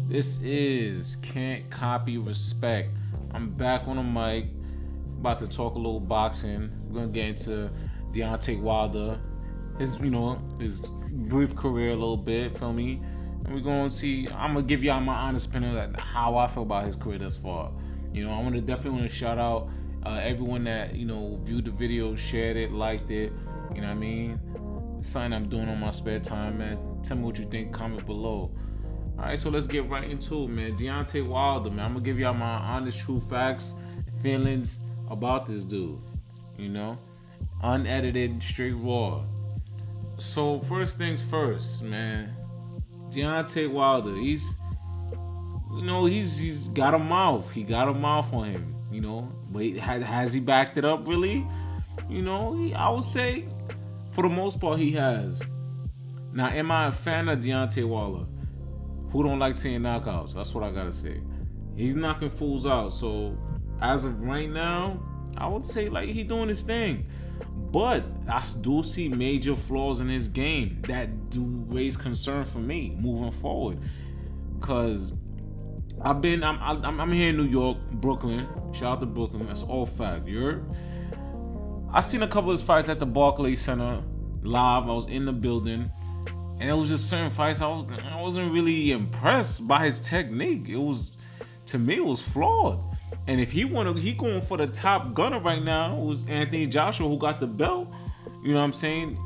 This is Can't Copy Respect. I'm back on the mic, about to talk a little boxing. We're gonna get into Deontay Wilder, his brief career a little bit, feel me? And we're gonna see. I'm gonna give y'all my honest opinion of how I feel about his career thus far. I definitely want to shout out everyone that viewed the video, shared it, liked it. You know what I mean? It's something I'm doing on my spare time, man. Tell me what you think. Comment below. All right, so let's get right into it, man. Deontay Wilder, man. I'm gonna give y'all my honest, true facts, feelings about this dude. Unedited, straight raw. So first things first, man. Deontay Wilder, he's got a mouth. He got a mouth on him. But has he backed it up really? I would say for the most part he has. Now, am I a fan of Deontay Wilder? Who don't like seeing knockouts? That's what I gotta say. He's knocking fools out. So as of right now, I would say like he doing his thing. But I do see major flaws in his game that do raise concern for me moving forward. Cause I'm here in New York, Brooklyn. Shout out to Brooklyn. That's all fact. You heard? I seen a couple of his fights at the Barclays Center live. I was in the building. And it was just certain fights I wasn't really impressed by his technique. To me, it was flawed. And if he going for the top gunner right now, it was Anthony Joshua who got the belt. You know what I'm saying?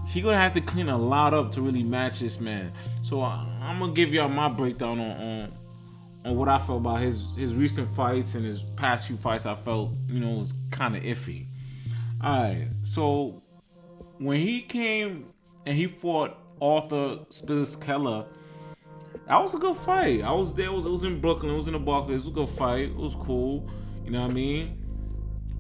He gonna have to clean a lot up to really match this man. So I'm gonna give y'all my breakdown on what I felt about his recent fights and his past few fights. I felt was kind of iffy. All right, so when he came and he fought Arthur Spence Keller, that was a good fight. I was there. It was in Brooklyn. It was in the Barclays. It was a good fight. It was cool. You know what I mean?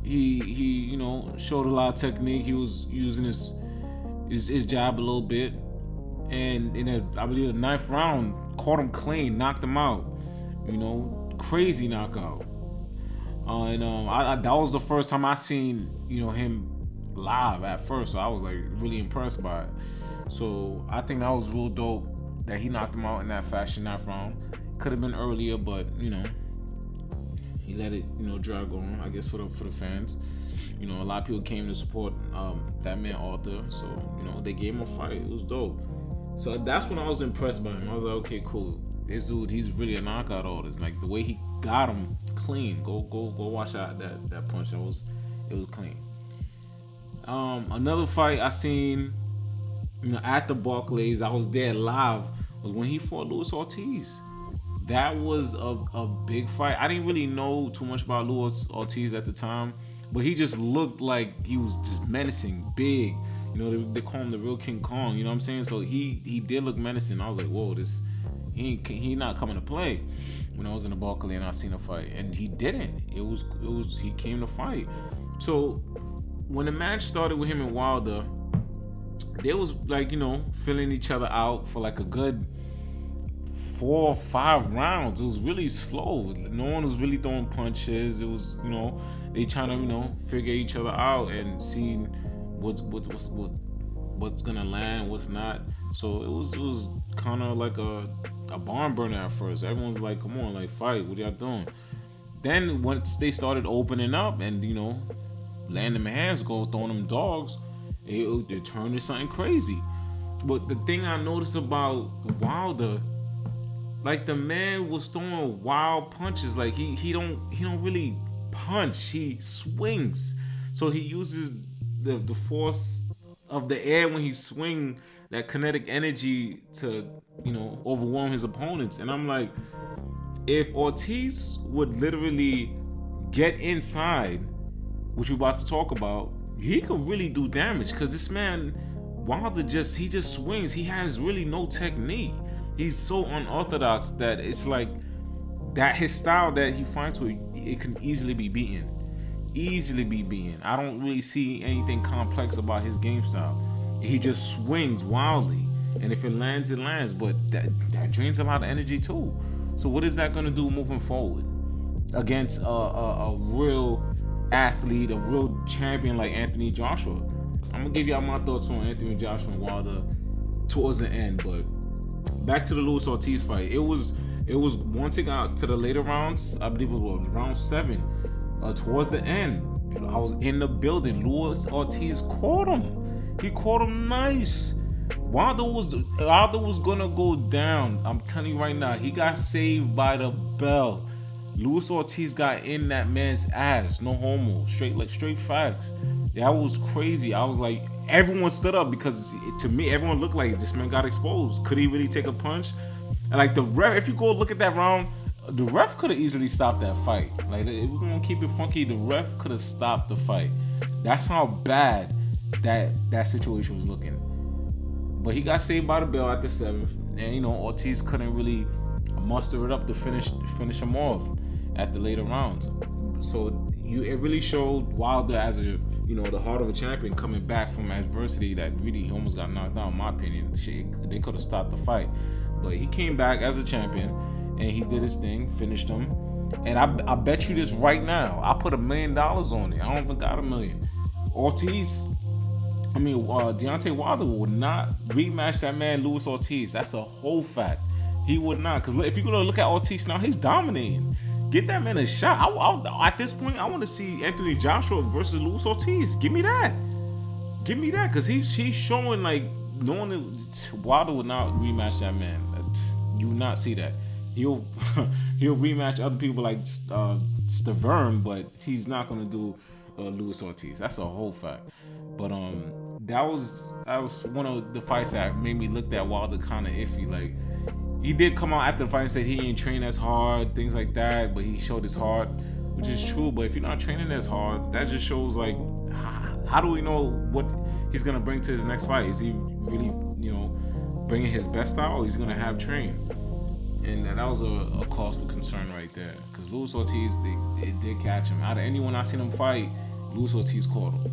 He showed a lot of technique. He was using his jab a little bit, and I believe the 9th round caught him clean, knocked him out. Crazy knockout. That was the first time I seen him live at first. So I was like really impressed by it. So I think that was real dope that he knocked him out in that fashion, 9th round. Could have been earlier, but he let it drag on. I guess for the fans, a lot of people came to support that man Arthur. So they gave him a fight. It was dope. So that's when I was impressed by him. I was like, okay, cool. This dude, he's really a knockout artist. Like the way he got him clean. Go watch out that punch. It was clean. Another fight I seen at the Barclays, I was there live, was when he fought Luis Ortiz. That was a big fight. I didn't really know too much about Luis Ortiz at the time, but he just looked like he was just menacing, big. They call him the real King Kong. You know what I'm saying? So he did look menacing. I was like, whoa, he not coming to play. When I was in the Barclays and I seen a fight, and he didn't. He came to fight. So when the match started with him and Wilder, they was like, filling each other out for like a good 4 or 5 rounds. It was really slow. No one was really throwing punches. It was, they trying to, figure each other out and seeing what's gonna land, what's not. So it was kind of like a barn burner at first. Everyone's like, come on, like fight. What y'all doing? Then once they started opening up and landing them hands, throwing them dogs, it turned into something crazy. But the thing I noticed about Wilder, like the man was throwing wild punches. Like he don't really punch. He swings. So he uses the force of the air when he swing, that kinetic energy to overwhelm his opponents. And I'm like, if Ortiz would literally get inside, which we're about to talk about, he could really do damage. Because this man Wilder just swings. He has really no technique. He's so unorthodox that it's like that his style that he fights with, it can easily be beaten. I don't really see anything complex about his game style. He just swings wildly, and if it lands, it lands. But that drains a lot of energy too. So what is that gonna do moving forward against a real athlete, a real champion like Anthony Joshua? I'm gonna give y'all my thoughts on Anthony Joshua and Wilder towards the end, but back to the Luis Ortiz fight. It was It was once it got to the later rounds, I believe it was round 7, towards the end. I was in the building. Luis Ortiz caught him. He caught him nice. Wilder was gonna go down. I'm telling you right now, he got saved by the bell. Luis Ortiz got in that man's ass. No homo. Straight facts. That was crazy. I was like, everyone stood up because to me, everyone looked like this man got exposed. Could he really take a punch? And like the ref, if you go look at that round, the ref could have easily stopped that fight. Like, if we're gonna keep it funky, the ref could have stopped the fight. That's how bad that situation was looking. But he got saved by the bell at the 7th, and Ortiz couldn't really muster it up to finish him off at the later rounds. So it really showed Wilder as a the heart of a champion coming back from adversity that really he almost got knocked out. In my opinion, they could have stopped the fight, but he came back as a champion and he did his thing, finished him. And I bet you this right now, I put $1 million on it. I don't even got $1 million. Deontay Wilder would not rematch that man Luis Ortiz. That's a whole fact. He would not. Because if you're going to look at Ortiz now, he's dominating. Get that man a shot. At this point, I want to see Anthony Joshua versus Luis Ortiz. Give me that. Because he's showing like knowing that Wilder would not rematch that man. You would not see that. He'll rematch other people like Stavern, but he's not going to do Luis Ortiz. That's a whole fact. But that was one of the fights that made me look at Wilder kind of iffy. Like, he did come out after the fight and say he ain't trained as hard, things like that, but he showed his heart, which is true. But if you're not training as hard, that just shows like, how do we know what he's gonna bring to his next fight? Is he really, bringing his best out, or he's gonna have trained? And that was a cause for concern right there, because Luis Ortiz, it did catch him. Out of anyone I seen him fight, Luis Ortiz caught him.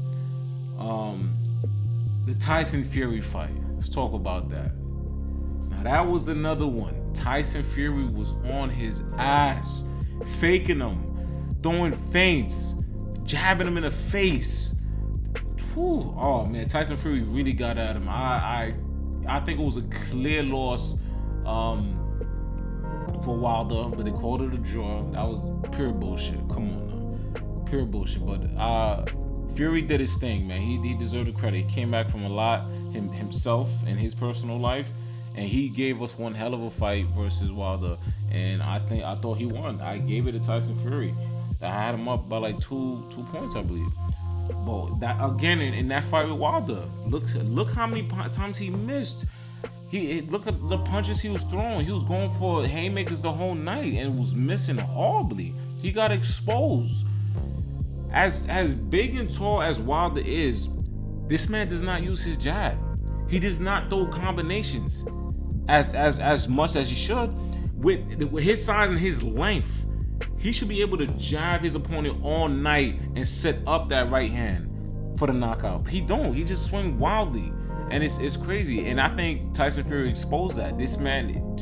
The Tyson Fury fight. Let's talk about that. Now that was another one. Tyson Fury was on his ass, faking him, throwing feints, jabbing him in the face. Whew. Oh man, Tyson Fury really got at him. I think it was a clear loss for Wilder, but they called it a draw. That was pure bullshit. Come on now, pure bullshit. But Fury did his thing, man. He deserved the credit. He came back from a lot himself in his personal life, and he gave us one hell of a fight versus Wilder. And I thought he won. I gave it to Tyson Fury. I had him up by like two points, I believe. But that again in that fight with Wilder, look how many times he missed. Look at the punches he was throwing. He was going for haymakers the whole night and was missing horribly. He got exposed. As big and tall as Wilder is, this man does not use his jab. He does not throw combinations as much as he should. With his size and his length, he should be able to jab his opponent all night and set up that right hand for the knockout. He don't. He just swing wildly, and it's crazy. And I think Tyson Fury exposed that. This man,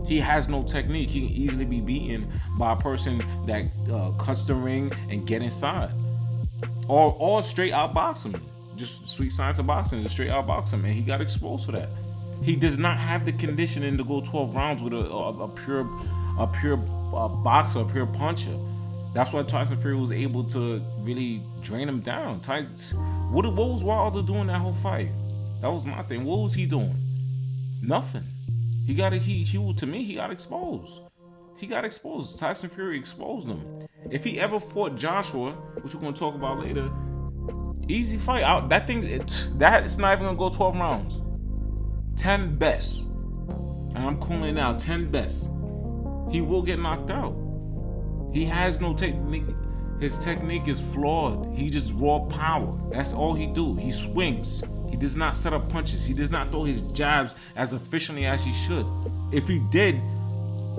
he has no technique. He can easily be beaten by a person that cuts the ring and get inside, or straight out box him. Just sweet science of boxing, just straight out box him, and he got exposed for that. He does not have the conditioning to go 12 rounds with a pure boxer, a pure puncher. That's why Tyson Fury was able to really drain him down. What was Wilder doing that whole fight? That was my thing. What was he doing? Nothing. He got exposed. He got exposed. Tyson Fury exposed him. If he ever fought Joshua, which we're gonna talk about later, easy fight. It's not even gonna go 12 rounds. 10 best. And I'm calling it now, 10 best. He will get knocked out. He has no technique. His technique is flawed. He just raw power. That's all he do. He swings. He does not set up punches. He does not throw his jabs as efficiently as he should. If he did,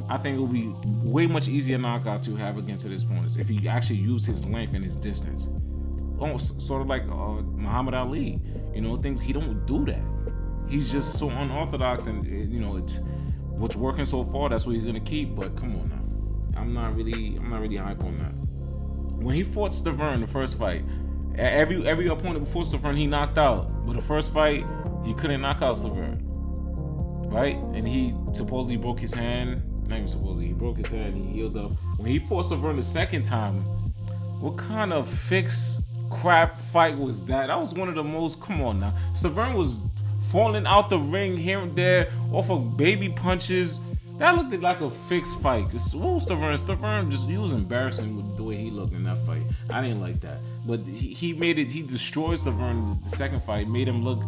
I think it would be way much easier knockout to have against his opponents if he actually used his length and his distance. Almost sort of like Muhammad Ali. Things he don't do that. He's just so unorthodox, and it's what's working so far. That's what he's gonna keep. But come on now, I'm not really hype on that. When he fought Stavern the first fight, every opponent before Stavern he knocked out, but the first fight he couldn't knock out Stavern, right? And he supposedly broke his hand. not even supposedly, he broke his head and he healed up. When he fought Severn the second time, what kind of fixed crap fight was that? That was one of the most, come on now. Severn was falling out the ring here and there off of baby punches. That looked like a fixed fight. What was Severn? Severn he was embarrassing with the way he looked in that fight. I didn't like that. But he destroyed Severn the second fight, made him look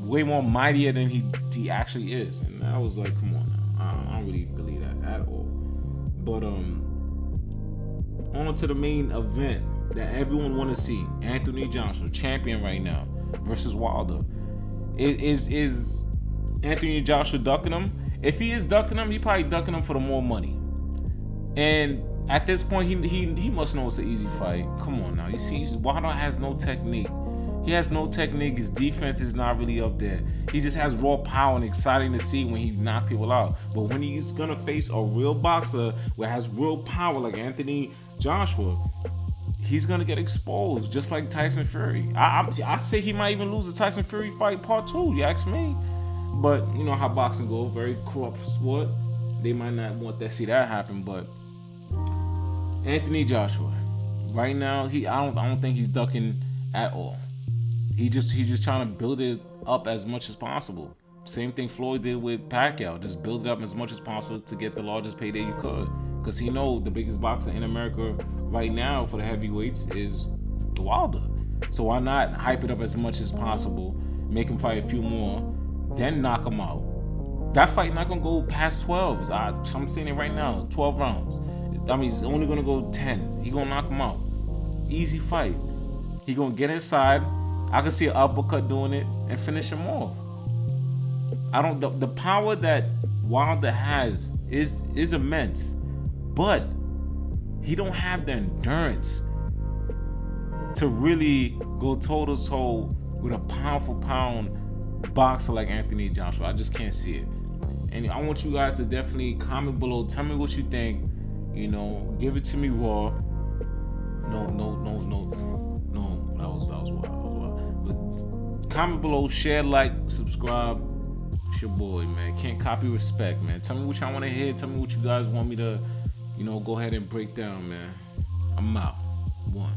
way more mightier than he actually is. And I was like, come on now. I don't really believe that at all. But on to the main event that everyone want to see. Anthony Joshua, champion right now, versus Wilder. Is Anthony Joshua ducking him? If he is ducking him, he probably ducking him for the more money. And at this point, he must know it's an easy fight. Come on now. You see, Wilder has no technique. He has no technique. His defense is not really up there. He just has raw power and exciting to see when he knock people out. But when he's gonna face a real boxer who has real power like Anthony Joshua, he's gonna get exposed just like Tyson Fury. I say he might even lose the Tyson Fury fight part 2. You ask me. But you know how boxing goes, very corrupt sport. They might not want to see that happen. But Anthony Joshua, right now, I don't think he's ducking at all. He's just trying to build it up as much as possible. Same thing Floyd did with Pacquiao. Just build it up as much as possible to get the largest payday you could. Because he knows the biggest boxer in America right now for the heavyweights is Wilder. So why not hype it up as much as possible, make him fight a few more, then knock him out. That fight not going to go past 12. I'm saying it right now, 12 rounds. I mean, he's only going to go 10. He going to knock him out. Easy fight. He going to get inside. I can see an uppercut doing it and finish him off. The power that Wilder has is immense, but he don't have the endurance to really go toe to toe with a pound for pound boxer like Anthony Joshua. I just can't see it. And I want you guys to definitely comment below. Tell me what you think. You know, give it to me raw. No. That was wild. But comment below, share, like, subscribe. It's your boy, man. CantCopyRespect, man. Tell me what y'all want to hear. Tell me what you guys want me to, go ahead and break down, man. I'm out. 1.